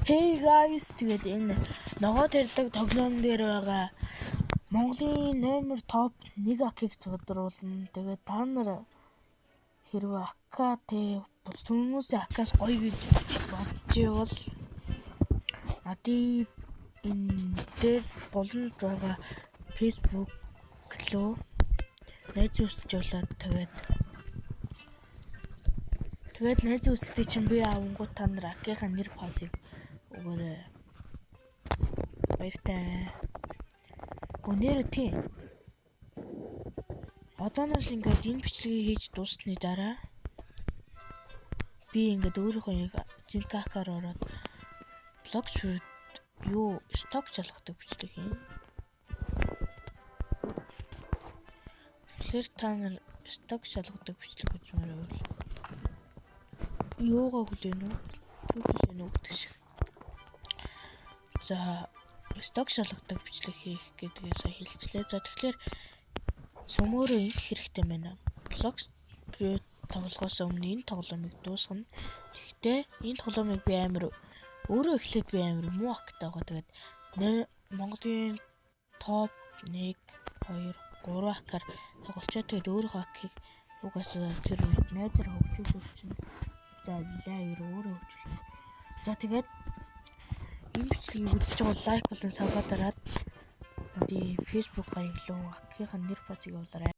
Hey guys, тэгээд энэ ногоо тарьдаг тоглоом дээр байгаа Монголын номер топ 1 акийг тодруулна. Тэгээд та нар хэрвээ акатэй бус хүмүүсийн акаас гоё гэж бодож байвал надад энэ дээр болонд байгаа Facebook руу найз үсчүүлээд тэгээд найз үстэй чинь би авангууд та нар акийнхаа нэр пасыг өгөөрэй. Баяртай. Өнөөдөр тийм. Одоо нь л ингээд энэ бичлэгийг хийж дуусны дараа би ингээд өөрийнхөө жинхэнэ акаар ороод блогшрт юу сток шалгадаг бичлэг юм. Тэгэхээр та нар сток шалгадаг бичлэг гэж мөрөөл. Юугаа хүлээнэ үү гэдэг шиг. За сток шалгадаг бичлэг хийх гэдгээ сая хэлчлээ. За тэгэхээр сөмөөрөө ингэх хэрэгтэй байна. Блогс тоглохоос өмнө энэ тоглоомыг дуусгана. Гэхдээ энэ тоглоомыг би өөрөө эхлээд би муу актай байгаа. Тэгээд Монголын топ 1 2 3 акаар тоглолцоо. Тэгээд өөрийнхөө акийг угаасаа тэр үед найзаар хөгжүүлж чинь. За лайв өөрөө хөгжүүлнэ. За тэгээд энэ бичлэгийг үзэж байгаа лайк болон сабаа дараад Facebook хаяглуу акийнхаа нэр пасыг явуулаарай.